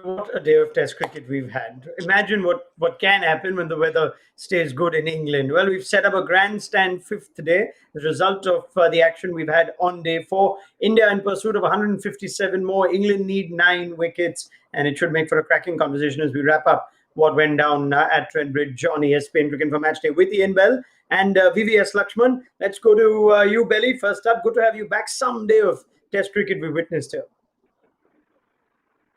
What a day of Test cricket we've had. Imagine what can happen when the weather stays good in England. Well, we've set up a grandstand fifth day, the result of the action we've had on day four. India in pursuit of 157 more. England need 9 wickets, and it should make for a cracking conversation as we wrap up what went down at Trent Bridge on ESPN Cricket for Match Day with Ian Bell and VVS Laxman. Let's go to you, Belly. First up, good to have you back. Some day of Test cricket we witnessed here.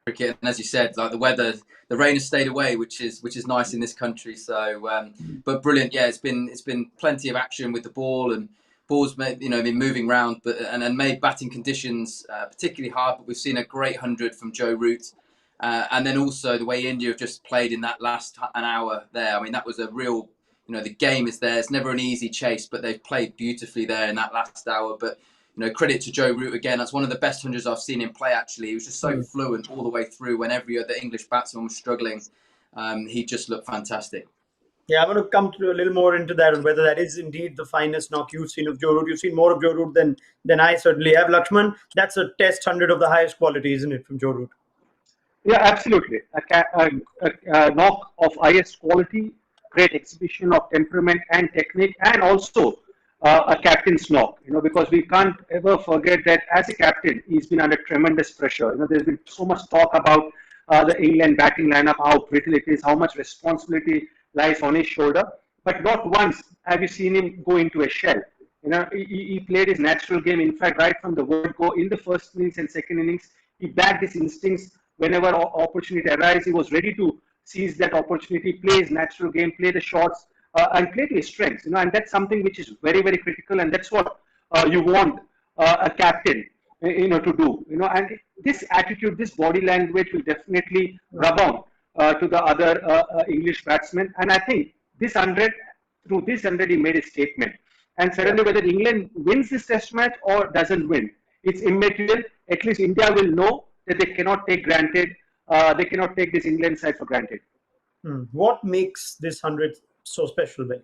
Cricket, and as you said, like the weather, the rain has stayed away, which is nice in this country. So, but brilliant. Yeah, it's been plenty of action with the ball, and balls been moving around, but and made batting conditions particularly hard. But we've seen a great 100 from Joe Root, and then also the way India have just played in that last an hour there. I mean, that was a real. The game is there. It's never an easy chase, but they've played beautifully there in that last hour. But credit to Joe Root again. That's one of the best 100s I've seen him play, actually. He was just so fluent all the way through. When every other English batsman was struggling, he just looked fantastic. Yeah, I'm going to come to a little more into that, and whether that is indeed the finest knock you've seen of Joe Root. You've seen more of Joe Root than I certainly have. Laxman, that's a Test 100 of the highest quality, isn't it, from Joe Root? Yeah, absolutely. A knock of highest quality, great exhibition of temperament and technique, and also a captain's knock, because we can't ever forget that as a captain, he's been under tremendous pressure. There's been so much talk about the England batting lineup, how brittle it is, how much responsibility lies on his shoulder. But not once have you seen him go into a shell. He played his natural game. In fact, right from the word go in the first innings and second innings, he backed his instincts. Whenever opportunity arises, he was ready to seize that opportunity, play his natural game, play the shots, and play to his strengths, and that's something which is very, very critical, and that's what you want a captain, to do, and this attitude, this body language will definitely rub on to the other English batsmen, and I think through this 100, he made a statement, and suddenly whether England wins this Test match or doesn't win, it's immaterial. At least India will know that they cannot take this England side for granted. What makes this 100 so special, Benny?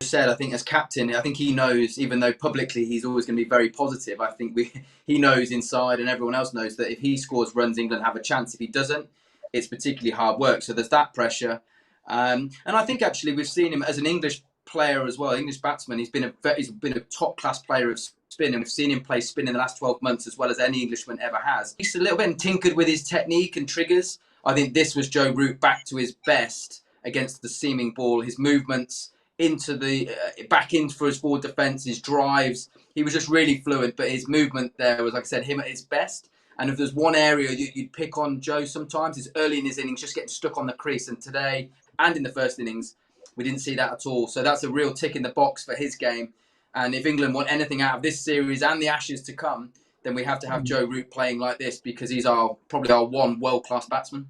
Said, I think as captain, I think he knows, even though publicly he's always going to be very positive, I think he knows inside, and everyone else knows, that if he scores runs, England have a chance. If he doesn't, it's particularly hard work. So there's that pressure. And I think actually we've seen him as an English player as well, English batsman. He's been a top class player of spin, and we've seen him play spin in the last 12 months as well as any Englishman ever has. He's a little bit tinkered with his technique and triggers. I think this was Joe Root back to his best against the seaming ball. His movements into the back in for his forward defence, his drives. He was just really fluent, but his movement there was, like I said, him at his best. And if there's one area you'd pick on Joe sometimes, it's early in his innings, just getting stuck on the crease. And today, and in the first innings, we didn't see that at all. So that's a real tick in the box for his game. And if England want anything out of this series and the Ashes to come, then we have to have Joe Root playing like this, because he's probably our one world-class batsman.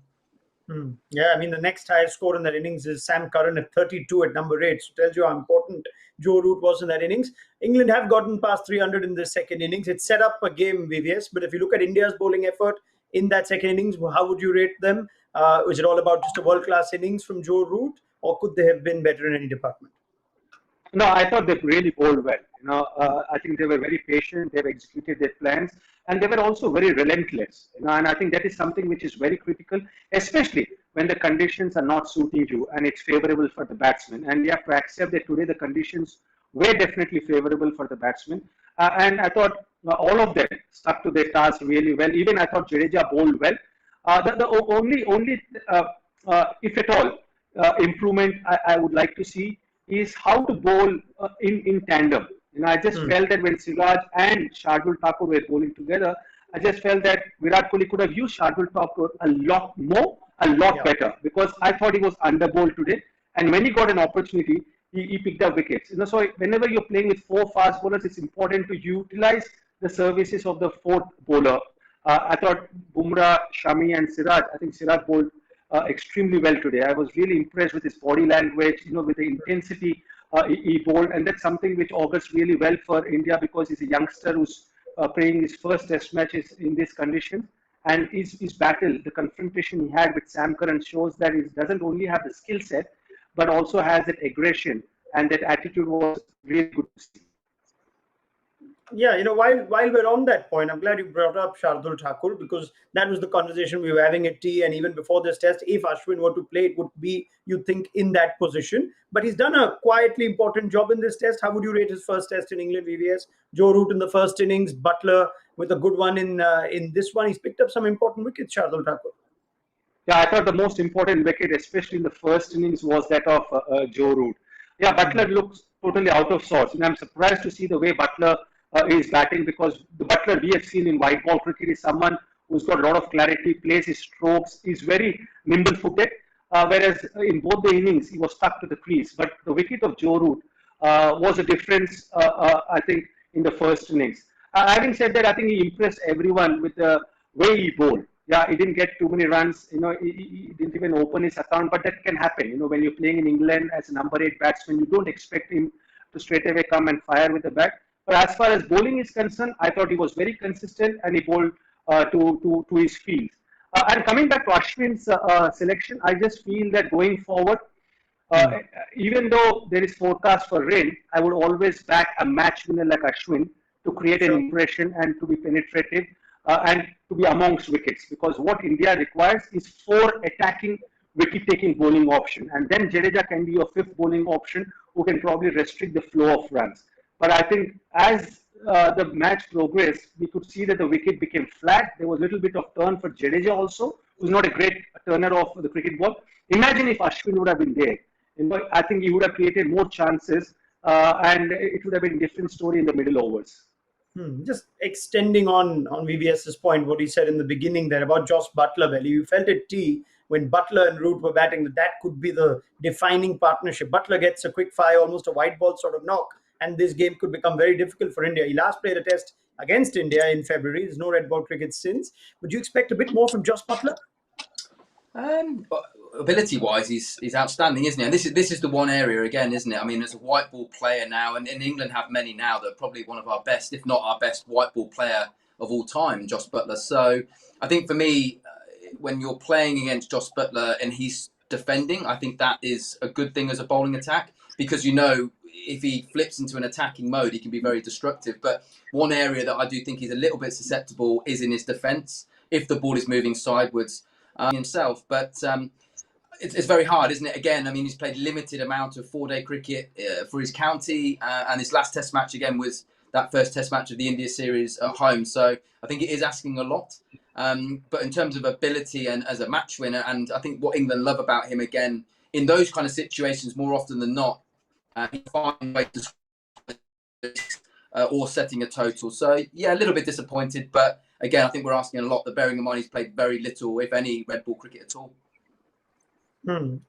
Yeah, I mean, the next highest score in that innings is Sam Curran at 32 at number 8. So tells you how important Joe Root was in that innings. England have gotten past 300 in the second innings. It set up a game, VVS. But if you look at India's bowling effort in that second innings, how would you rate them? Was it all about just a world-class innings from Joe Root, or could they have been better in any department? No, I thought they really bowled well. I think they were very patient. They've executed their plans, and they were also very relentless. And I think that is something which is very critical, especially when the conditions are not suiting you and it's favorable for the batsman. And you have to accept that today the conditions were definitely favorable for the batsman. And I thought all of them stuck to their task really well. Even I thought Jadeja bowled well. The only if at all, improvement I would like to see is how to bowl in tandem. I just felt that when Siraj and Shardul Thakur were bowling together, I just felt that Virat Kohli could have used Shardul Thakur a lot better, because I thought he was under bowled today. And when he got an opportunity, he picked up wickets. So whenever you're playing with 4 fast bowlers, it's important to utilize the services of the 4th bowler. I thought Bumrah, Shami, and Siraj. I think Siraj bowled extremely well today. I was really impressed with his body language, with the intensity he bowled, and that's something which augurs really well for India, because he's a youngster who's playing his first Test matches in this condition. And his battle, the confrontation he had with Sam Curran, shows that he doesn't only have the skill set, but also has that aggression, and that attitude was really good to see. Yeah, while we're on that point, I'm glad you brought up Shardul Thakur, because that was the conversation we were having at tea, and even before this test, if Ashwin were to play, it would be, you think, in that position. But he's done a quietly important job in this test. How would you rate his first test in England, VVS? Joe Root in the first innings, Butler with a good one in this one. He's picked up some important wickets, Shardul Thakur. Yeah, I thought the most important wicket, especially in the first innings, was that of Joe Root. Yeah, Butler looks totally out of sorts, and I'm surprised to see the way Butler is batting, because the Butler we have seen in white ball cricket is someone who's got a lot of clarity, plays his strokes, is very nimble-footed. Whereas in both the innings he was stuck to the crease. But the wicket of Joe Root was a difference, I think, in the first innings. Having said that, I think he impressed everyone with the way he bowled. Yeah, he didn't get too many runs. He didn't even open his account, but that can happen. When you're playing in England as a number 8 batsman, you don't expect him to straight away come and fire with the bat. But as far as bowling is concerned, I thought he was very consistent and he bowled to his field. And coming back to Ashwin's selection, I just feel that going forward, uh, even though there is forecast for rain, I would always back a match winner like Ashwin to create an Sure. impression and to be penetrative and to be amongst wickets. Because what India requires is 4 attacking wicket-taking bowling option, and then Jadeja can be your 5th bowling option who can probably restrict the flow of runs. But I think as the match progressed, we could see that the wicket became flat. There was a little bit of turn for Jadeja also, who's not a great turner of the cricket ball. Imagine if Ashwin would have been there. I think he would have created more chances, and it would have been a different story in the middle overs. Just extending on VVS's point, what he said in the beginning there about Josh Butler, well, you felt at tea when Butler and Root were batting that could be the defining partnership. Butler gets a quick fire, almost a white ball sort of knock, and this game could become very difficult for India. He last played a test against India in February. There's no red ball cricket since. Would you expect a bit more from Josh Butler? But ability-wise, he's outstanding, isn't he? And this is the one area again, isn't it? I mean, as a white ball player now, and in England have many now that are probably one of our best, if not our best, white ball player of all time, Josh Butler. So I think for me, when you're playing against Josh Butler and he's defending, I think that is a good thing as a bowling attack, because if he flips into an attacking mode, he can be very destructive. But one area that I do think he's a little bit susceptible is in his defence, if the ball is moving sideways himself. But it's very hard, isn't it? Again, I mean, he's played limited amount of 4-day cricket for his county, and his last Test match again was that first Test match of the India series at home. So I think it is asking a lot. But in terms of ability and as a match winner, and I think what England love about him again in those kind of situations, more often than not, he finds ways to or setting a total. So yeah, a little bit disappointed, but again, I think we're asking a lot. But bearing in mind he's played very little, if any, red ball cricket at all.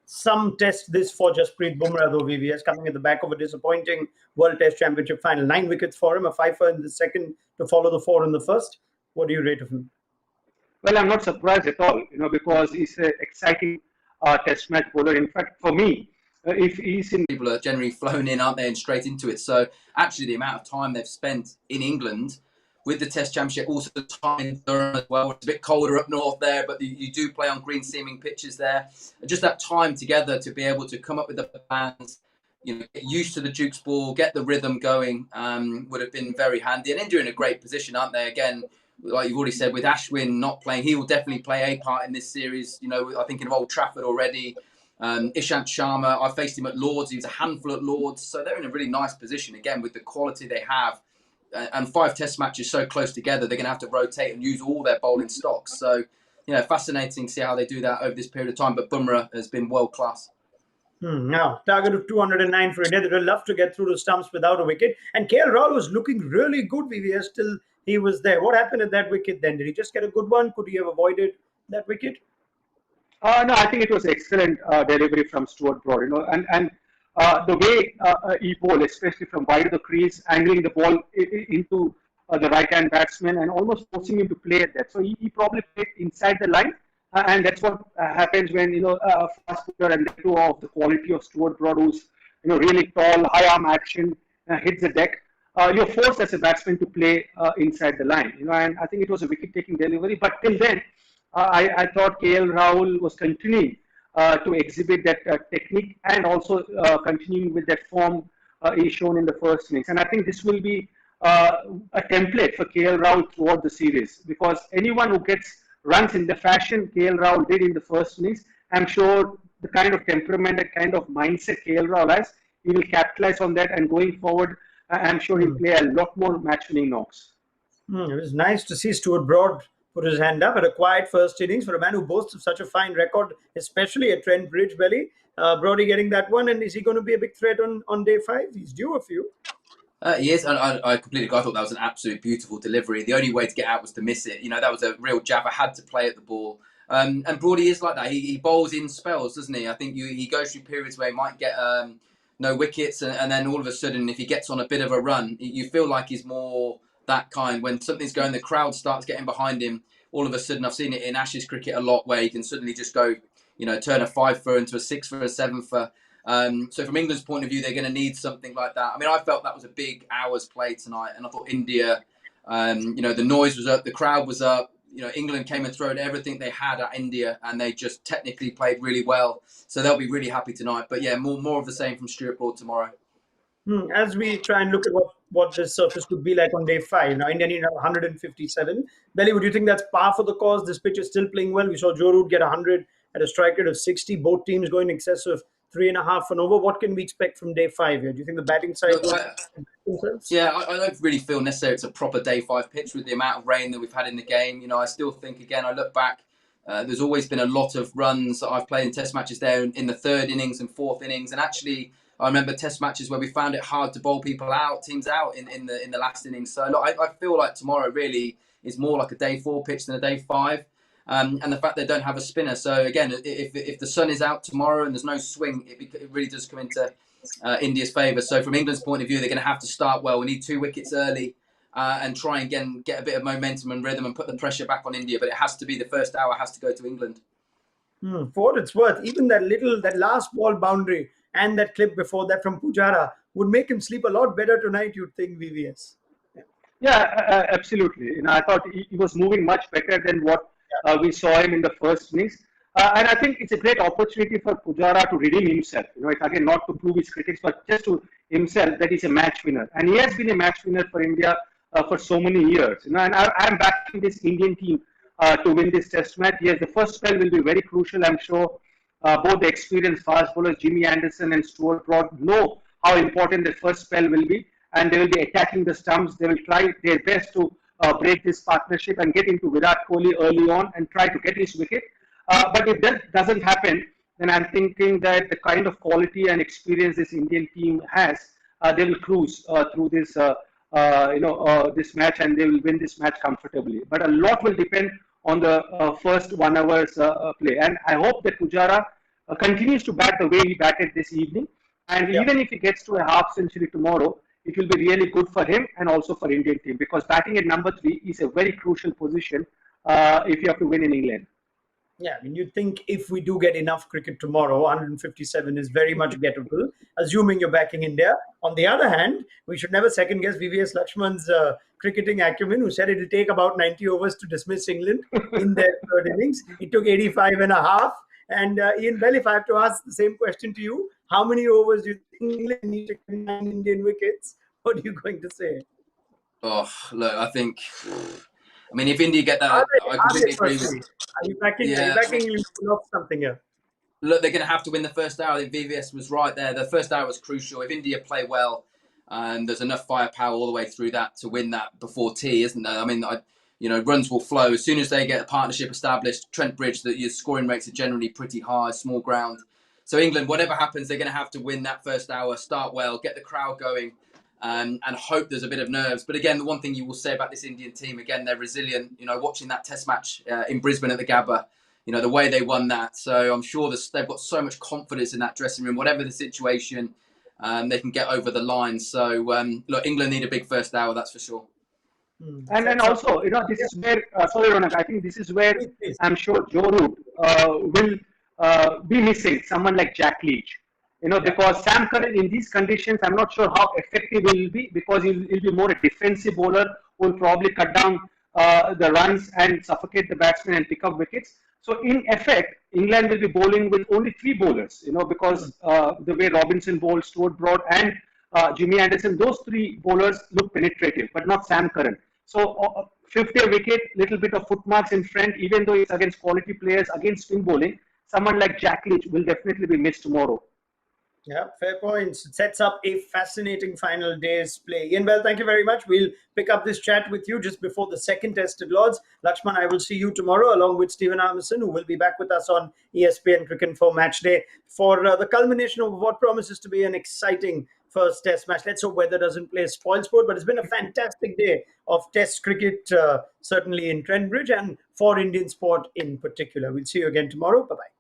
Some test this for Jasprit Bumrah, though, VVS, coming at the back of a disappointing World Test Championship final. 9 wickets for him, a 5 in the second to follow the 4 in the first. What do you rate of him? Well, I'm not surprised at all, because he's an exciting Test match bowler. In fact, for me, if he's in, People are generally flown in, aren't they, and straight into it. So actually, the amount of time they've spent in England with the Test Championship, also the time in Durham as well. It's a bit colder up north there, but you do play on green seaming pitches there. Just that time together to be able to come up with the plans, get used to the Duke's ball, get the rhythm going, would have been very handy. And India in a great position, aren't they? Again, like you've already said, with Ashwin not playing, he will definitely play a part in this series. I think of Old Trafford already. Ishant Sharma, I faced him at Lords. He was a handful at Lords. So they're in a really nice position, again, with the quality they have. And 5 Test matches so close together, they're going to have to rotate and use all their bowling stocks. So, fascinating to see how they do that over this period of time. But Bumrah has been world class. Now, target of 209 for India. They would love to get through the stumps without a wicket. And KL Rahul was looking really good, VVS, till he was there. What happened at that wicket then? Did he just get a good one? Could he have avoided that wicket? No, I think it was excellent delivery from Stuart Broad, and the way he bowled, especially from wide of the crease, angling the ball into the right-hand batsman and almost forcing him to play at that. So he probably played inside the line, and that's what happens when a fast bowler and let go of the quality of Stuart Broad, who's really tall, high arm action, hits the deck. You're forced as a batsman to play inside the line, and I think it was a wicket-taking delivery. But till then, I thought KL Rahul was continuing to exhibit that technique and also continuing with that form he shown in the first innings. And I think this will be a template for KL Rahul throughout the series, because anyone who gets runs in the fashion KL Rahul did in the first innings, I'm sure the kind of temperament and kind of mindset KL Rahul has, he will capitalize on that, and going forward, I'm sure he'll play a lot more match-winning knocks. It was nice to see Stuart Broad put his hand up at a quiet first innings for a man who boasts of such a fine record, especially at Trent Bridge, Belly. Brody getting that one, and is he going to be a big threat on day 5? He's due a few. He is, and I completely agree. I thought that was an absolute beautiful delivery. The only way to get out was to miss it. That was a real jab. I had to play at the ball. And Brody is like that. He bowls in spells, doesn't he? I think he goes through periods where he might get no wickets, and then all of a sudden, if he gets on a bit of a run, you feel like he's more that kind. When something's going, the crowd starts getting behind him. All of a sudden, I've seen it in Ashes cricket a lot, where he can suddenly just go, turn a 5 for into a 6 for, a 7 for. So from England's point of view, they're going to need something like that. I mean, I felt that was a big hour's play tonight, and I thought India, the noise was up, the crowd was up. England came and thrown everything they had at India, and they just technically played really well. So they'll be really happy tonight. But yeah, more of the same from Stuart Broad tomorrow. As we try and look at what this surface could be like on day 5, now India need 157. Belly, would you think that's par for the cause? This pitch is still playing well. We saw Joe Root get 100 at a strike rate of 60. Both teams going in excess of 3.5 and over. What can we expect from day 5 here? Do you think the batting side Yeah, I don't really feel necessarily it's a proper day 5 pitch with the amount of rain that we've had in the game. I still think, again, I look back, there's always been a lot of runs that I've played in test matches there in the 3rd innings and 4th innings. And actually, I remember test matches where we found it hard to bowl teams out in the last innings. So look, I feel like tomorrow really is more like a day 4 pitch than a day 5. And the fact they don't have a spinner. So again, if the sun is out tomorrow and there's no swing, it really does come into India's favour. So from England's point of view, they're going to have to start well. We need 2 wickets early and try and get a bit of momentum and rhythm and put the pressure back on India. But it has to be the first hour has to go to England. For what it's worth, even that last ball boundary and that clip before that from Pujara would make him sleep a lot better tonight, you'd think, VVS. Yeah, absolutely. I thought he was moving much better than what we saw him in the first innings. And I think it's a great opportunity for Pujara to redeem himself. It's again not to prove his critics, but just to himself that he's a match winner. And he has been a match winner for India for so many years. And I'm backing this Indian team to win this test match. Yes, the first spell will be very crucial. I'm sure both the experienced fast bowlers, Jimmy Anderson and Stuart Broad, know how important the first spell will be. And they will be attacking the stumps. They will try their best to break this partnership and get into Virat Kohli early on and try to get his wicket. But if that doesn't happen, then I'm thinking that the kind of quality and experience this Indian team has, they will cruise through this, this match, and they will win this match comfortably. But a lot will depend on the first 1 hour's play. And I hope that Pujara continues to bat the way he batted this evening. And even if he gets to a half century tomorrow, it will be really good for him and also for Indian team, because batting at number 3 is a very crucial position if you have to win in England. Yeah, I mean, you think if we do get enough cricket tomorrow, 157 is very much gettable, assuming you're backing India. On the other hand, we should never second guess VVS Laxman's cricketing acumen, who said it'll take about 90 overs to dismiss England in their 3rd innings. It took 85 and a half. And Ian Bell, if I have to ask the same question to you, how many overs do you think England need to get 9 Indian wickets? What are you going to say? Oh, look, I think... I mean, if India get that, I completely agree with you. Are you backing England to knock something here? Look, they're going to have to win the first hour. I think VVS was right there. The first hour was crucial. If India play well, there's enough firepower all the way through that to win that before tea, isn't there? I mean, runs will flow. As soon as they get a partnership established, Trent Bridge, your scoring rates are generally pretty high, small ground. So England, whatever happens, they're going to have to win that first hour, start well, get the crowd going, and hope there's a bit of nerves. But again, the one thing you will say about this Indian team, again, they're resilient. Watching that test match in Brisbane at the Gabba, the way they won that. So I'm sure they've got so much confidence in that dressing room. Whatever the situation, they can get over the line. So, look, England need a big first hour, that's for sure. And then also, this is where, sorry, Ronak, I think this is where I'm sure Joe Root will be missing someone like Jack Leach. Because Sam Curran in these conditions, I'm not sure how effective he will be, because he'll be more a defensive bowler who will probably cut down the runs and suffocate the batsmen and pick up wickets. So in effect, England will be bowling with only 3 bowlers, because the way Robinson bowled, Stuart Broad and Jimmy Anderson. Those three bowlers look penetrative, but not Sam Curran. So fifth day wicket, little bit of footmarks in front, even though it's against quality players, against spin bowling. Someone like Jack Leach will definitely be missed tomorrow. Yeah, fair points. It sets up a fascinating final day's play. Ian Bell, thank you very much. We'll pick up this chat with you just before the second test at Lords. Laxman, I will see you tomorrow along with Stephen Armisen, who will be back with us on ESPN Cricket for Match Day for the culmination of what promises to be an exciting first test match. Let's hope weather doesn't play spoil sport, but it's been a fantastic day of test cricket, certainly in Trent Bridge and for Indian sport in particular. We'll see you again tomorrow. Bye-bye.